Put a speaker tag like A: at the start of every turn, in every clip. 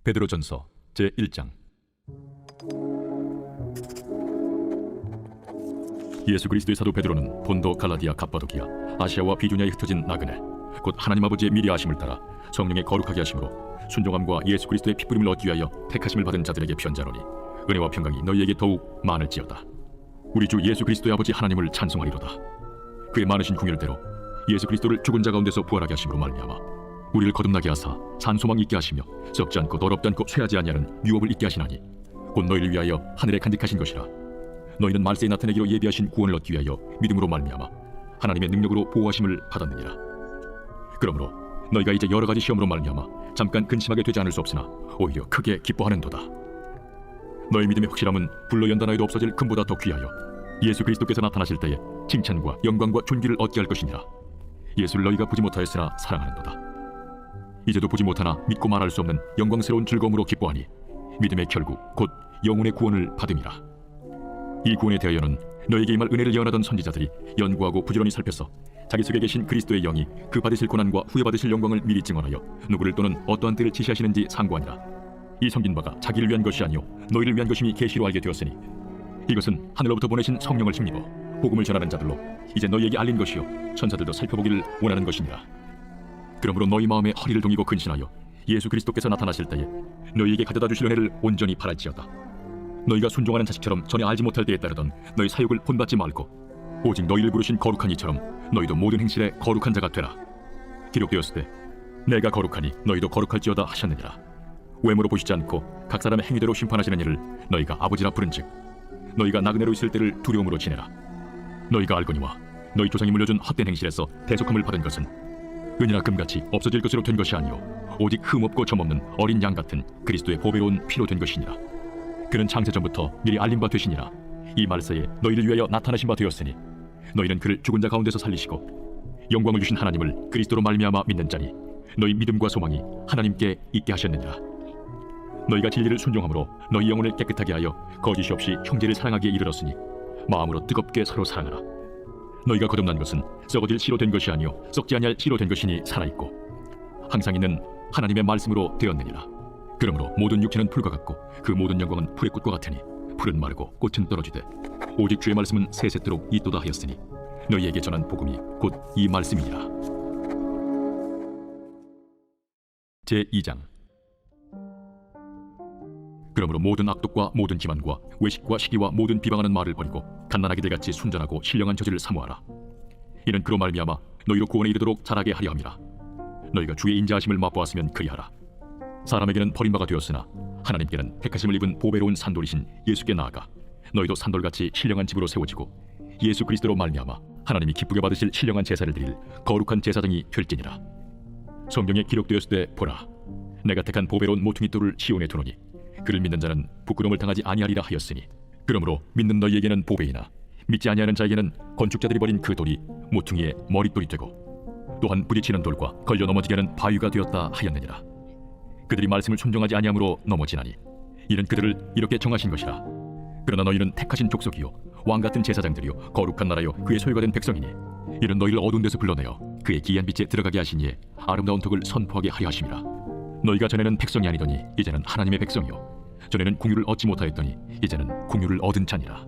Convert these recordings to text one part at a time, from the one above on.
A: 베드로전서 제1장. 예수 그리스도의 사도 베드로는 본도, 갈라디아, 갑바도기아, 아시아와 비두냐에 흩어진 나그네, 곧 하나님 아버지의 미리 아심을 따라 성령의 거룩하게 하심으로 순종함과 예수 그리스도의 핏부림을 얻기 위하여 택하심을 받은 자들에게 편지하노니 은혜와 평강이 너희에게 더욱 많을지어다. 우리 주 예수 그리스도의 아버지 하나님을 찬송하리로다. 그의 많으신 궁율대로 예수 그리스도를 죽은 자 가운데서 부활하게 하심으로 말미암아 우리를 거듭나게 하사 산소망 있게 하시며 썩지 않고 더럽지 않고 쇠하지 아니하는 유업을 있게 하시나니 곧 너희를 위하여 하늘에 간직하신 것이라. 너희는 말세에 나타내기로 예비하신 구원을 얻기 위하여 믿음으로 말미암아 하나님의 능력으로 보호하심을 받았느니라. 그러므로 너희가 이제 여러 가지 시험으로 말미암아 잠깐 근심하게 되지 않을 수 없으나 오히려 크게 기뻐하는도다. 너희 믿음의 확실함은 불로 연단하여도 없어질 금보다 더 귀하여 예수 그리스도께서 나타나실 때에 칭찬과 영광과 존귀를 얻게 할 것이니라. 예수를 너희가 보지 못하였으나 사랑하는도다. 이제도 보지 못하나 믿고 말할 수 없는 영광스러운 즐거움으로 기뻐하니 믿음의 결국 곧 영혼의 구원을 받음이라. 이 구원에 대하여는 너에게 임할 은혜를 예언하던 선지자들이 연구하고 부지런히 살펴서 자기 속에 계신 그리스도의 영이 그 받으실 고난과 후에 받으실 영광을 미리 증언하여 누구를 또는 어떠한 때를 지시하시는지 상고하니라. 이 섬긴 바가 자기를 위한 것이 아니요 너희를 위한 것임이 계시로 알게 되었으니 이것은 하늘로부터 보내신 성령을 힘입어 복음을 전하는 자들로 이제 너희에게 알린 것이요 천사들도 살펴보기를 원하는 것이니라. 그러므로 너희 마음에 허리를 동이고 근신하여 예수 그리스도께서 나타나실 때에 너희에게 가져다 주실 은혜를 온전히 바랄지어다. 너희가 순종하는 자식처럼 전에 알지 못할 때에 따르던 너희 사욕을 본받지 말고 오직 너희를 부르신 거룩한 이처럼 너희도 모든 행실에 거룩한 자가 되라. 기록되었을 때 내가 거룩하니 너희도 거룩할지어다 하셨느니라. 외모로 보시지 않고 각 사람의 행위대로 심판하시는 이를 너희가 아버지라 부른즉 너희가 나그네로 있을 때를 두려움으로 지내라. 너희가 알거니와 너희 조상이 물려준 헛된 행실에서 대속함을 받은 것은 은이나 금같이 없어질 것으로 된 것이 아니요 오직 흠없고 점없는 어린 양 같은 그리스도의 보배로운 피로 된 것이니라. 그는 창세 전부터 미리 알린 바 되시니라. 이 말세에 너희를 위하여 나타나신 바 되었으니 너희는 그를 죽은 자 가운데서 살리시고 영광을 주신 하나님을 그리스도로 말미암아 믿는 자니 너희 믿음과 소망이 하나님께 있게 하셨느니라. 너희가 진리를 순종함으로 너희 영혼을 깨끗하게 하여 거짓이 없이 형제를 사랑하기에 이르렀으니 마음으로 뜨겁게 서로 사랑하라. 너희가 거듭난 것은 썩어질 씨로 된 것이 아니요 썩지 아니할 씨로 된 것이니 살아있고 항상 있는 하나님의 말씀으로 되었느니라. 그러므로 모든 육체는 풀과 같고 그 모든 영광은 풀의 꽃과 같으니 풀은 마르고 꽃은 떨어지되 오직 주의 말씀은 세세토록 있도다 하였으니 너희에게 전한 복음이 곧 이 말씀이니라. 제2장. 그러므로 모든 악독과 모든 기만과 외식과 시기와 모든 비방하는 말을 버리고 갓난아기들 같이 순전하고 신령한 저지를 사모하라. 이는 그로 말미암아 너희로 구원에 이르도록 자라게 하려 함이라. 너희가 주의 인자하심을 맛보았으면 그리하라. 사람에게는 버림바가 되었으나 하나님께는 택하심을 입은 보배로운 산돌이신 예수께 나아가 너희도 산돌같이 신령한 집으로 세워지고 예수 그리스도로 말미암아 하나님이 기쁘게 받으실 신령한 제사를 드릴 거룩한 제사장이 될지니라. 성경에 기록되었을 때 보라, 내가 택한 보배로운 모퉁이 돌을 시온에 두노니 그를 믿는 자는 부끄러움을 당하지 아니하리라 하였으니 그러므로 믿는 너희에게는 보배이나 믿지 아니하는 자에게는 건축자들이 버린 그 돌이 모퉁이의 머릿돌이 되고 또한 부딪히는 돌과 걸려 넘어지게 하는 바위가 되었다 하였느니라. 그들이 말씀을 순종하지 아니함으로 넘어지나니 이는 그들을 이렇게 정하신 것이라. 그러나 너희는 택하신 족속이요 왕같은 제사장들이요 거룩한 나라요 그의 소유가 된 백성이니 이는 너희를 어두운 데서 불러내어 그의 기이한 빛에 들어가게 하신 이에 아름다운 덕을 선포하게 하려 하심이라. 너희가 전에는 백성이 아니더니 이제는 하나님의 백성이요 전에는 궁유를 얻지 못하였더니 이제는 궁유를 얻은 자니라.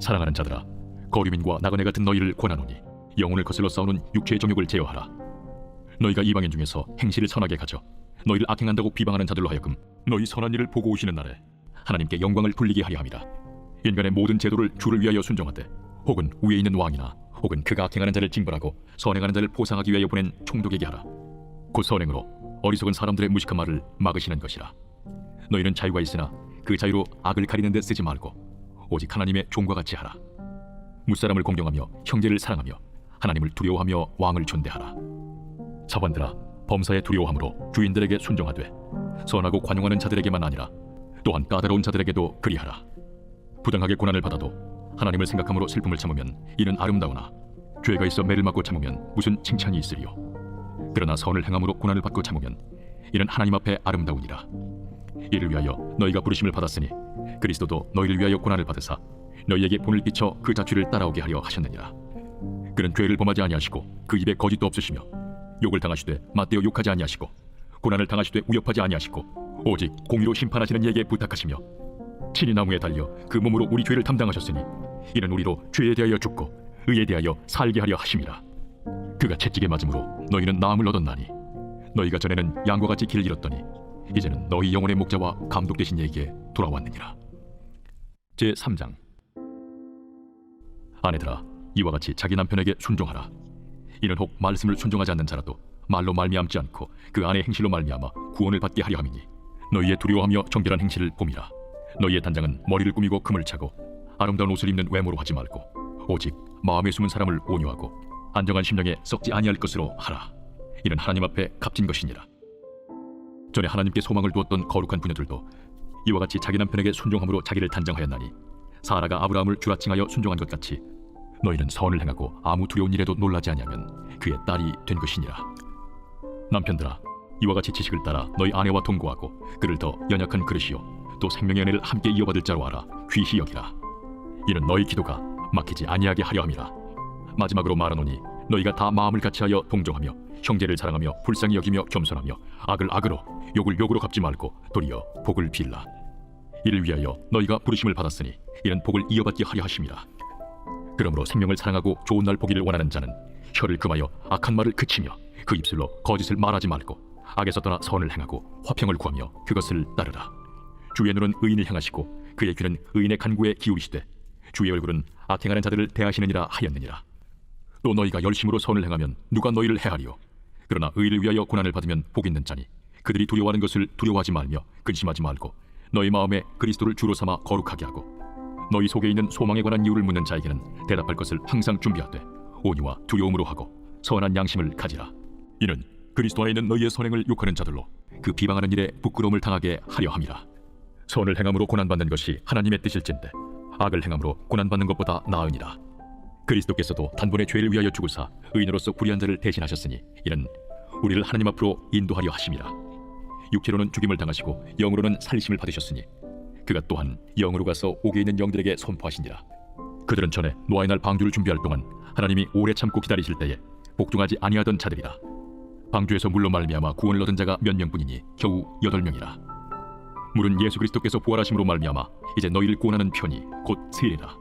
A: 사랑하는 자들아, 거류민과 나그네 같은 너희를 권하노니 영혼을 거슬러 싸우는 육체의 정욕을 제어하라. 너희가 이방인 중에서 행실을 선하게 가져 너희를 악행한다고 비방하는 자들로 하여금 너희 선한 일을 보고 오시는 날에 하나님께 영광을 돌리게 하려 함이라. 인간의 모든 제도를 주를 위하여 순종하되 혹은 위에 있는 왕이나 혹은 그가 악행하는 자를 징벌하고 선행하는 자를 보상하기 위하여 보낸 총독에게 하라. 곧 선행으로 어리석은 사람들의 무식한 말을 막으시는 것이라. 너희는 자유가 있으나 그 자유로 악을 가리는 데 쓰지 말고 오직 하나님의 종과 같이 하라. 무사람을 공경하며 형제를 사랑하며 하나님을 두려워하며 왕을 존대하라. 사관들아, 범사에 두려워함으로 주인들에게 순종하되 선하고 관용하는 자들에게만 아니라 또한 까다로운 자들에게도 그리하라. 부당하게 고난을 받아도 하나님을 생각함으로 슬픔을 참으면 이는 아름다우나 죄가 있어 매를 맞고 참으면 무슨 칭찬이 있으리요. 그러나 선을 행함으로 고난을 받고 참으면 이는 하나님 앞에 아름다우니라. 이를 위하여 너희가 부르심을 받았으니 그리스도도 너희를 위하여 고난을 받으사 너희에게 본을 비춰 그 자취를 따라오게 하려 하셨느니라. 그는 죄를 범하지 아니하시고 그 입에 거짓도 없으시며 욕을 당하시되 맞대어 욕하지 아니하시고 고난을 당하시되 위협하지 아니하시고 오직 공의로 심판하시는 이에게 부탁하시며 친히 나무에 달려 그 몸으로 우리 죄를 담당하셨으니 이는 우리로 죄에 대하여 죽고 의에 대하여 살게 하려 하심이라. 그가 채찍에 맞음으로 너희는 나음을 얻었나니 너희가 전에는 양과 같이 길을 잃었더니 이제는 너희 영혼의 목자와 감독 되신 이에게 돌아왔느니라. 제3장. 아내들아, 이와 같이 자기 남편에게 순종하라. 이는 혹 말씀을 순종하지 않는 자라도 말로 말미암지 않고 그 아내의 행실로 말미암아 구원을 받게 하려 함이니 너희의 두려워하며 정결한 행실을 봄이라. 너희의 단장은 머리를 꾸미고 금을 차고 아름다운 옷을 입는 외모로 하지 말고 오직 마음에 숨은 사람을 온유하고 안정한 심령에 썩지 아니할 것으로 하라. 이는 하나님 앞에 값진 것이니라. 전에 하나님께 소망을 두었던 거룩한 부녀들도 이와 같이 자기 남편에게 순종함으로 자기를 단장하였나니 사라가 아브라함을 주라칭하여 순종한 것 같이 너희는 선을 행하고 아무 두려운 일에도 놀라지 아니하면 그의 딸이 된 것이니라. 남편들아, 이와 같이 지식을 따라 너희 아내와 동거하고 그를 더 연약한 그릇이요 또 생명의 은혜를 함께 이어받을 자로 알아 귀히 여기라. 이는 너희 기도가 막히지 아니하게 하려 함이라. 마지막으로 말하노니 너희가 다 마음을 같이하여 동정하며 형제를 사랑하며 불쌍히 여기며 겸손하며 악을 악으로 욕을 욕으로 갚지 말고 도리어 복을 빌라. 이를 위하여 너희가 부르심을 받았으니 이는 복을 이어받게 하려 하심이라. 그러므로 생명을 사랑하고 좋은 날 보기를 원하는 자는 혀를 금하여 악한 말을 그치며 그 입술로 거짓을 말하지 말고 악에서 떠나 선을 행하고 화평을 구하며 그것을 따르라. 주의 눈은 의인을 향하시고 그의 귀는 의인의 간구에 기울이시되 주의 얼굴은 악행하는 자들을 대하시느니라 하였느니라. 또 너희가 열심으로 선을 행하면 누가 너희를 해하리요? 그러나 의를 위하여 고난을 받으면 복 있는 자니 그들이 두려워하는 것을 두려워하지 말며 근심하지 말고 너희 마음에 그리스도를 주로 삼아 거룩하게 하고 너희 속에 있는 소망에 관한 이유를 묻는 자에게는 대답할 것을 항상 준비하되 온유와 두려움으로 하고 선한 양심을 가지라. 이는 그리스도 안에 있는 너희의 선행을 욕하는 자들로 그 비방하는 일에 부끄러움을 당하게 하려 함이라. 선을 행함으로 고난받는 것이 하나님의 뜻일진데 악을 행함으로 고난받는 것보다 나으니라. 그리스도께서도 단번에 죄를 위하여 죽으사 의인으로서 불의한 자를 대신하셨으니 이는 우리를 하나님 앞으로 인도하려 하심이라. 육체로는 죽임을 당하시고 영으로는 살리심을 받으셨으니 그가 또한 영으로 가서 옥에 있는 영들에게 선포하시니라. 그들은 전에 노아의 날 방주를 준비할 동안 하나님이 오래 참고 기다리실 때에 복종하지 아니하던 자들이라. 방주에서 물로 말미암아 구원을 얻은 자가 몇 명뿐이니 겨우 8명이라. 물은 예수 그리스도께서 부활하심으로 말미암아 이제 너희를 구원하는 편이 곧 세례라.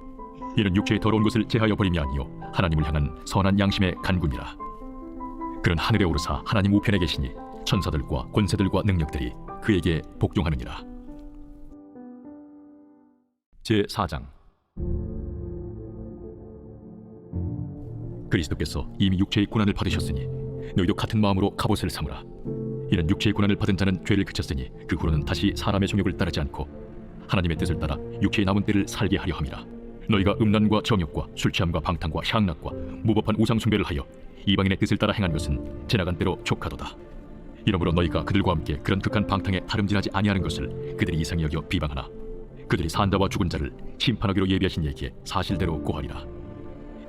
A: 이는 육체의 더러운 것을 제하여 버림이 아니요 하나님을 향한 선한 양심의 간구니라. 그는 하늘에 오르사 하나님 우편에 계시니 천사들과 권세들과 능력들이 그에게 복종하느니라. 제4장. 그리스도께서 이미 육체의 고난을 받으셨으니 너희도 같은 마음으로 갑옷을 삼으라. 이는 육체의 고난을 받은 자는 죄를 그쳤으니 그 후로는 다시 사람의 정욕을 따르지 않고 하나님의 뜻을 따라 육체의 남은 때를 살게 하려 함이라. 너희가 음란과 정욕과 술취함과 방탕과 향락과 무법한 우상 숭배를 하여 이방인의 뜻을 따라 행한 것은 지나간 때로 족하도다. 이러므로 너희가 그들과 함께 그런 극한 방탕에 다름질하지 아니하는 것을 그들이 이상히 여겨 비방하나 그들이 산자와 죽은 자를 심판하기로 예비하신 이에게 사실대로 고하리라.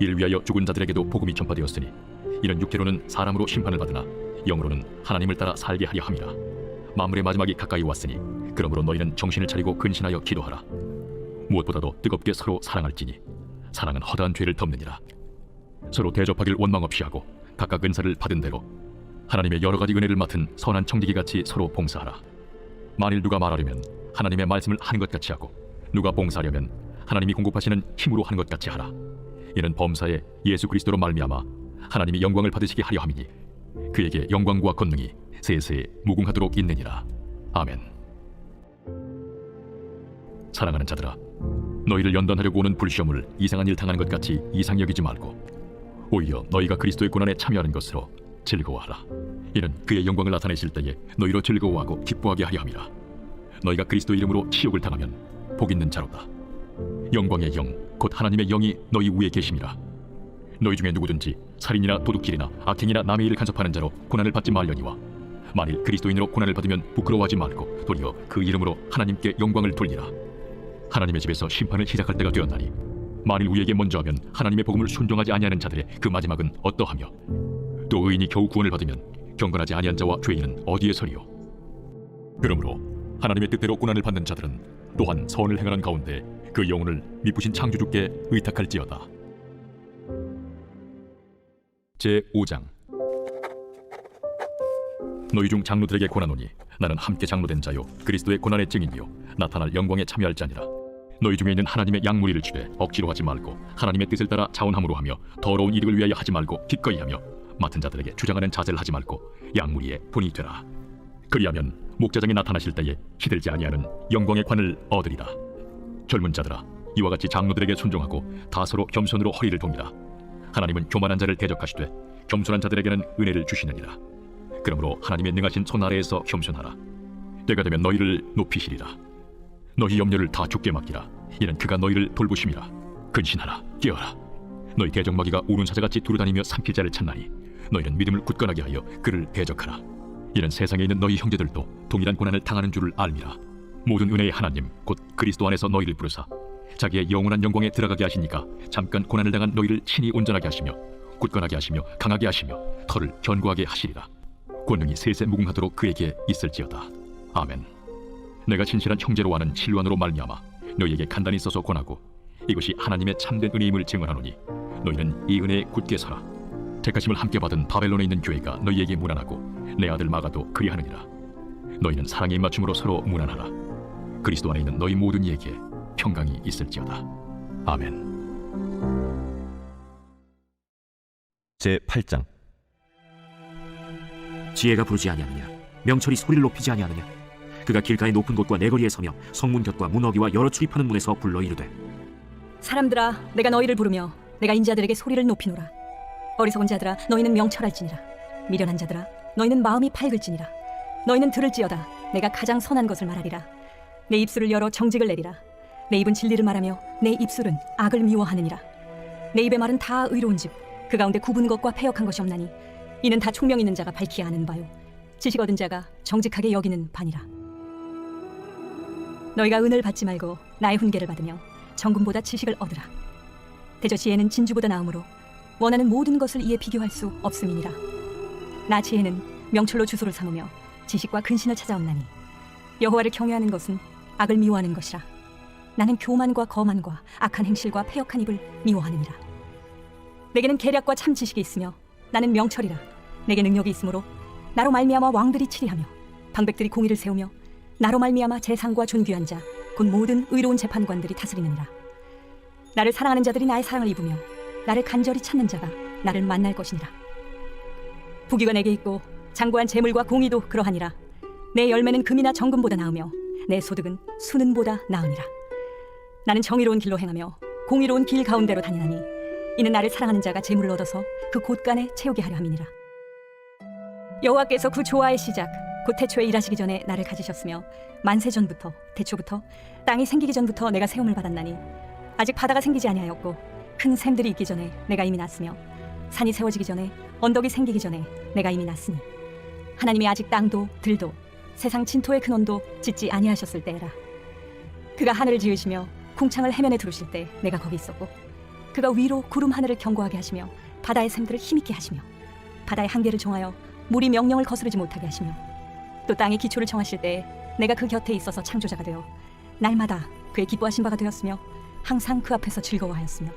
A: 이를 위하여 죽은 자들에게도 복음이 전파되었으니 이런 육체로는 사람으로 심판을 받으나 영으로는 하나님을 따라 살게 하려 함이라. 만물의 마지막이 가까이 왔으니 그러므로 너희는 정신을 차리고 근신하여 기도하라. 무엇보다도 뜨겁게 서로 사랑할지니 사랑은 허다한 죄를 덮느니라. 서로 대접하길 원망 없이 하고 각각 은사를 받은 대로 하나님의 여러 가지 은혜를 맡은 선한 청지기같이 서로 봉사하라. 만일 누가 말하려면 하나님의 말씀을 하는 것 같이 하고 누가 봉사하려면 하나님이 공급하시는 힘으로 하는 것 같이 하라. 이는 범사에 예수 그리스도로 말미암아 하나님이 영광을 받으시게 하려 함이니 그에게 영광과 권능이 세세에 무궁하도록 있느니라. 아멘. 사랑하는 자들아, 너희를 연단하려고 오는 불시험을 이상한 일 당하는 것 같이 이상히 여기지 말고 오히려 너희가 그리스도의 고난에 참여하는 것으로 즐거워하라. 이는 그의 영광을 나타내실 때에 너희로 즐거워하고 기뻐하게 하려 함이라. 너희가 그리스도 이름으로 치욕을 당하면 복 있는 자로다. 영광의 영 곧 하나님의 영이 너희 위에 계심이라. 너희 중에 누구든지 살인이나 도둑질이나 악행이나 남의 일을 간섭하는 자로 고난을 받지 말려니와 만일 그리스도인으로 고난을 받으면 부끄러워하지 말고 도리어 그 이름으로 하나님께 영광을 돌리라. 하나님의 집에서 심판을 시작할 때가 되었나니 만일 우리에게 먼저 하면 하나님의 복음을 순종하지 아니하는 자들의 그 마지막은 어떠하며 또 의인이 겨우 구원을 받으면 경건하지 아니한 자와 죄인은 어디에 서리요. 그러므로 하나님의 뜻대로 고난을 받는 자들은 또한 선을 행하는 가운데 그 영혼을 미쁘신 창조주께 의탁할지어다. 제5장. 너희 중 장로들에게 권하노니 나는 함께 장로된 자요 그리스도의 고난의 증인이요 나타날 영광에 참여할 자니라. 너희 중에 있는 하나님의 양무리를 주되 억지로 하지 말고 하나님의 뜻을 따라 자원함으로 하며 더러운 이득을 위하여 하지 말고 기꺼이 하며 맡은 자들에게 주장하는 자제를 하지 말고 양무리의 본이 되라. 그리하면 목자장이 나타나실 때에 시들지 아니하는 영광의 관을 얻으리라. 젊은 자들아, 이와 같이 장로들에게 순종하고 다 서로 겸손으로 허리를 돕니다. 하나님은 교만한 자를 대적하시되 겸손한 자들에게는 은혜를 주시느니라. 그러므로 하나님의 능하신 손 아래에서 겸손하라. 때가 되면 너희를 높이시리라. 너희 염려를 다 주께 맡기라. 이는 그가 너희를 돌보심이라. 근신하라, 깨어라. 너희 대적마귀가 우는 사자같이 두루다니며 삼킬 자를 찾나니 너희는 믿음을 굳건하게 하여 그를 대적하라. 이는 세상에 있는 너희 형제들도 동일한 고난을 당하는 줄을 알미라. 모든 은혜의 하나님 곧 그리스도 안에서 너희를 부르사 자기의 영원한 영광에 들어가게 하시니까 잠깐 고난을 당한 너희를 친히 온전하게 하시며 굳건하게 하시며 강하게 하시며 털을 견고하게 하시리라. 권능이 세세 무궁하도록 그에게 있을지어다. 아멘. 내가 진실한 형제로 하는 실로안으로 말미암아 너희에게 간단히 써서 권하고 이것이 하나님의 참된 은혜임을 증언하노니 너희는 이 은혜에 굳게 서라. 택하심을 함께 받은 바벨론에 있는 교회가 너희에게 문안하고 내 아들 마가도 그리하느니라. 너희는 사랑의 입맞춤으로 서로 문안하라. 그리스도 안에 있는 너희 모든 이에게 평강이 있을지어다. 아멘.
B: 제8장.
C: 지혜가 부르지 아니하느냐? 명철이 소리를 높이지 아니하느냐? 그가 길가의 높은 곳과 내거리에 서며 성문 곁과 문어기와 여러 출입하는 문에서 불러 이르되
D: 사람들아, 내가 너희를 부르며 내가 인자들에게 소리를 높이노라. 어리석은 자들아, 너희는 명철할지니라. 미련한 자들아, 너희는 마음이 밝을지니라. 너희는 들을지어다. 내가 가장 선한 것을 말하리라. 내 입술을 열어 정직을 내리라. 내 입은 진리를 말하며 내 입술은 악을 미워하느니라. 내 입의 말은 다 의로운즉 그 가운데 굽은 것과 패역한 것이 없나니 이는 다 총명 있는 자가 밝히 아는 바요 지식 얻은 자가 정직하게 여기는 바니라. 너희가 은을 받지 말고 나의 훈계를 받으며 정금보다 지식을 얻으라. 대저 지혜는 진주보다 나음으로 원하는 모든 것을 이에 비교할 수 없음이니라. 나 지혜는 명철로 주소를 삼으며 지식과 근신을 찾아옵나니 여호와를 경외하는 것은 악을 미워하는 것이라. 나는 교만과 거만과 악한 행실과 패역한 입을 미워하느니라. 내게는 계략과 참 지식이 있으며 나는 명철이라. 내게 능력이 있으므로 나로 말미암아 왕들이 치리하며 방백들이 공의를 세우며 나로 말미암아 재상과 존귀한 자 곧 모든 의로운 재판관들이 다스리느니라. 나를 사랑하는 자들이 나의 사랑을 입으며 나를 간절히 찾는 자가 나를 만날 것이니라. 부귀가 내게 있고 장구한 재물과 공의도 그러하니라. 내 열매는 금이나 정금보다 나으며 내 소득은 수는보다 나으니라. 나는 정의로운 길로 행하며 공의로운 길 가운데로 다니나니 이는 나를 사랑하는 자가 재물을 얻어서 그 곳간에 채우게 하려 함이니라. 여호와께서 그 조화의 시작 곧 태초에 일하시기 전에 나를 가지셨으며 만세 전부터 태초부터 땅이 생기기 전부터 내가 세움을 받았나니 아직 바다가 생기지 아니하였고 큰 샘들이 있기 전에 내가 이미 났으며 산이 세워지기 전에 언덕이 생기기 전에 내가 이미 났으니 하나님이 아직 땅도 들도 세상 진토의 근원도 짓지 아니하셨을 때라. 그가 하늘을 지으시며 궁창을 해면에 두르실 때 내가 거기 있었고 그가 위로 구름 하늘을 견고하게 하시며 바다의 샘들을 힘있게 하시며 바다의 한계를 정하여 물이 명령을 거스르지 못하게 하시며 또 땅의 기초를 정하실 때에 내가 그 곁에 있어서 창조자가 되어 날마다 그의 기뻐하신 바가 되었으며 항상 그 앞에서 즐거워하였으며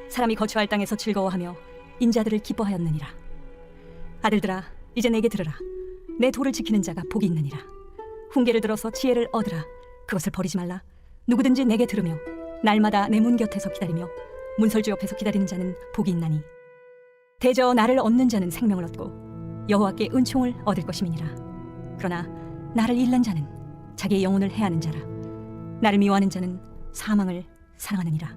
D: 사람이 거처할 땅에서 즐거워하며 인자들을 기뻐하였느니라. 아들들아, 이제 내게 들으라. 내 도를 지키는 자가 복이 있느니라. 훈계를 들어서 지혜를 얻으라. 그것을 버리지 말라. 누구든지 내게 들으며 날마다 내 문 곁에서 기다리며 문설주 옆에서 기다리는 자는 복이 있나니 대저 나를 얻는 자는 생명을 얻고 여호와께 은총을 얻을 것임이니라. 그러나 나를 잃는 자는 자기의 영혼을 해하는 자라. 나를 미워하는 자는 사망을 사랑하느니라.